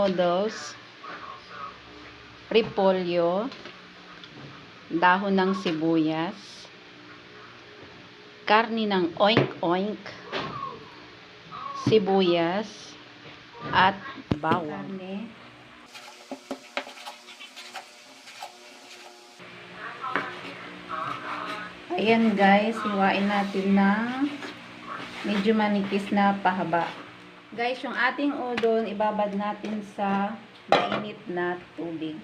noodles, repolyo, dahon ng sibuyas, karni ng oink-oink, sibuyas, at bawang. Ayan guys, hiwain natin ng medyo manipis na pahaba. Guys, yung ating udon, ibabad natin sa mainit na tubig.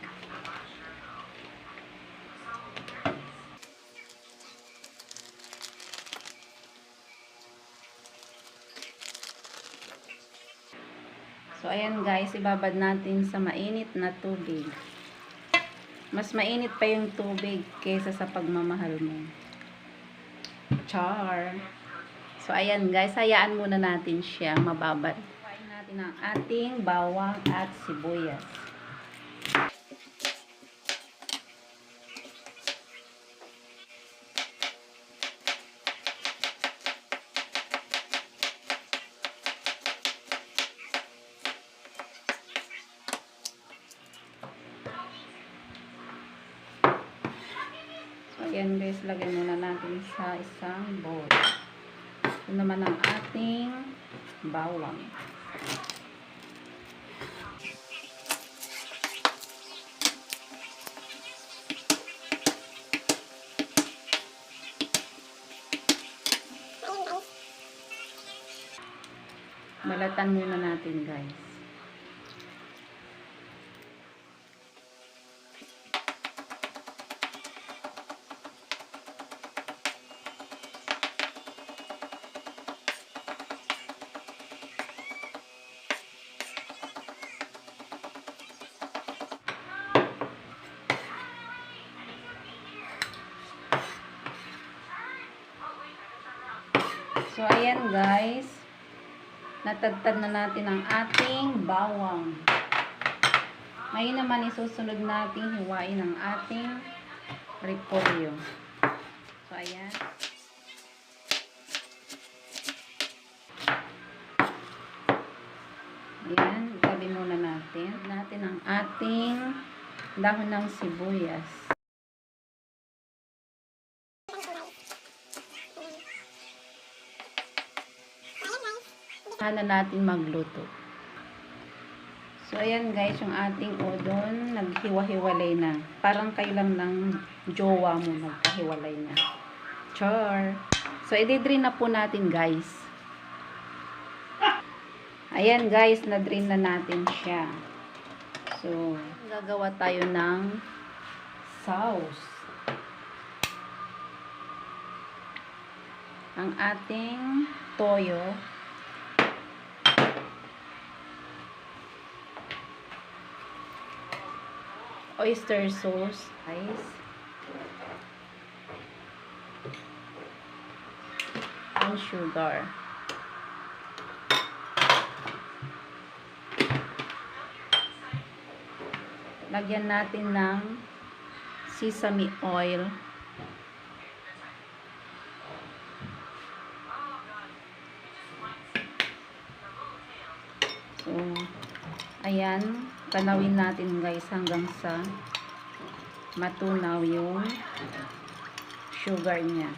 So, ayan guys, ibabad natin sa mainit na tubig. Mas mainit pa yung tubig kaysa sa pagmamahal mo. Char! So, ayan guys, hayaan muna natin siya mababad. Hawain natin ang ating bawang at sibuyas. Ayan guys, lagyan muna natin sa isang bowl. Ito naman ang ating bawang. Balatan muna natin guys. So, ayan guys. Natagtad na natin ang ating bawang. Ngayon naman isusunod natin hiwain ang ating repolyo. So, ayan. Ayan. Itabi muna natin. Natin ang ating dahon ng sibuyas. Na natin magluto. So, ayan guys, yung ating udon, naghiwa-hiwalay na. Parang kayo lang ng jowa mo nagkahiwalay na. Char! So, i-drain na po natin guys. Ayan guys, na-drain na natin siya. So, gagawa tayo ng sauce. Ang ating toyo. Oyster sauce, guys. And sugar. Lagyan natin ng sesame oil. So, ayan. Panawin natin guys hanggang sa matunaw yung sugar niya.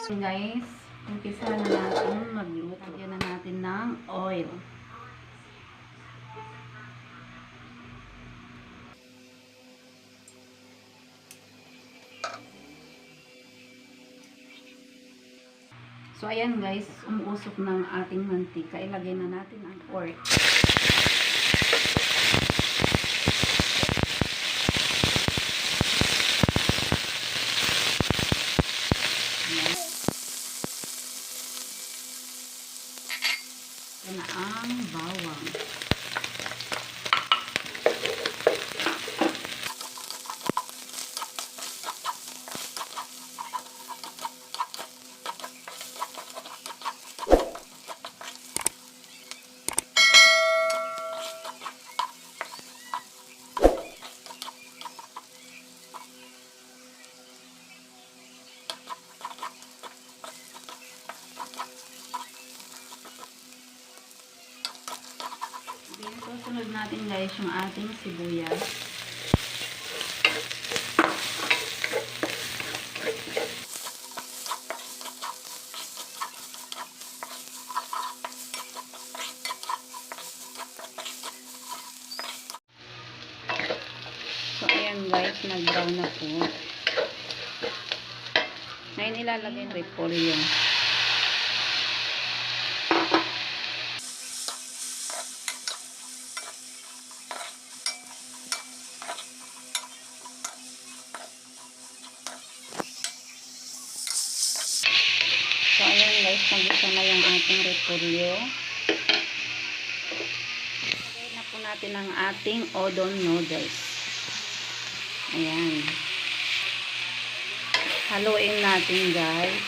So guys, umpisa na natin magluto. Lagyan na natin ng oil. So, ayan guys, umuusok ng ating mantika. Ilagay na natin ang pork. Ayan. Ito na ang bawang. natin guys yung ating sibuyas. So, ayan guys, nag-brown na po. Ngayon ilalagay yung repolyo. So, ayan guys, nag-isa na yung ating repolyo. Lagay na po natin ang ating udon noodles. Ayan. Haluin natin guys.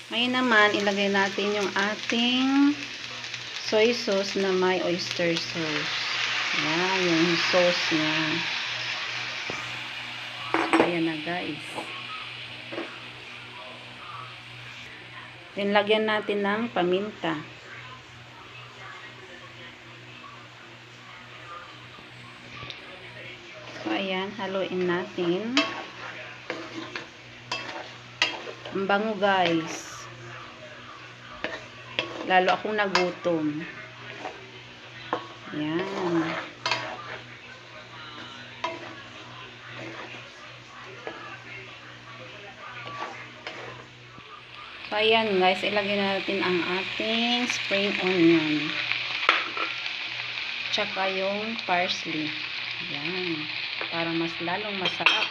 Ngayon naman, ilagay natin yung ating soy sauce na may oyster sauce. Ayan, yung sauce niya. Ayan na guys. Then, lagyan natin ng paminta. So, ayan, haluin natin. Ang bango guys. Lalo akong nagutom. Ayan. So, ayan guys, ilagay natin ang ating spring onion. Tsaka yung parsley. Ayan. Para mas lalong masarap.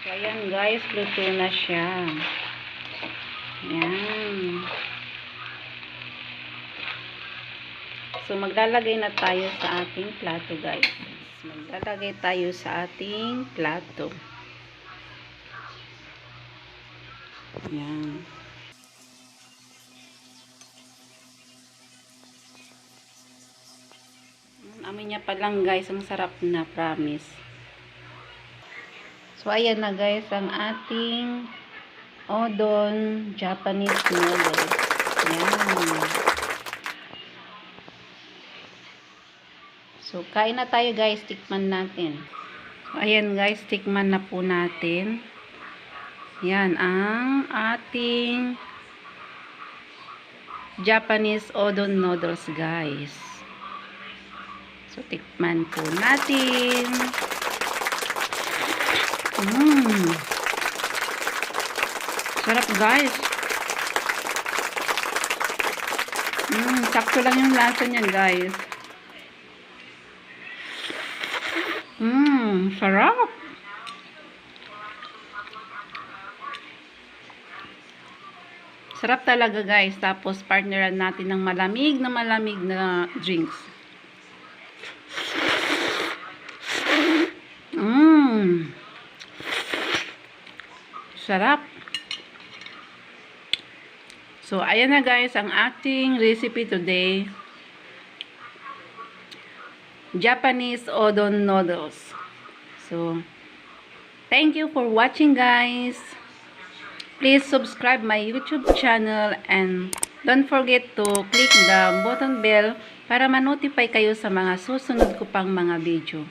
So, ayan guys, luto na siya. Ayan. So, maglalagay na tayo sa ating plato, guys. Maglalagay tayo sa ating plato. Ayan. Amoy niya pa lang, guys. Ang sarap na, promise. So, ayan na, guys, ang ating udon Japanese noodles. Ayan. So, kain na tayo guys. Tikman natin. So, ayan guys. Tikman na po natin. Yan ang ating Japanese udon noodles guys. So, tikman po natin. Sarap guys. Sakto lang yung lasa niyan guys. Sarap. Sarap talaga guys. Tapos partneran natin ng malamig na drinks. Sarap. So, ayan na guys ang ating recipe today. Japanese udon noodles. So, thank you for watching guys. Please subscribe my YouTube channel and don't forget to click the button bell para ma-notify kayo sa mga susunod ko pang mga video.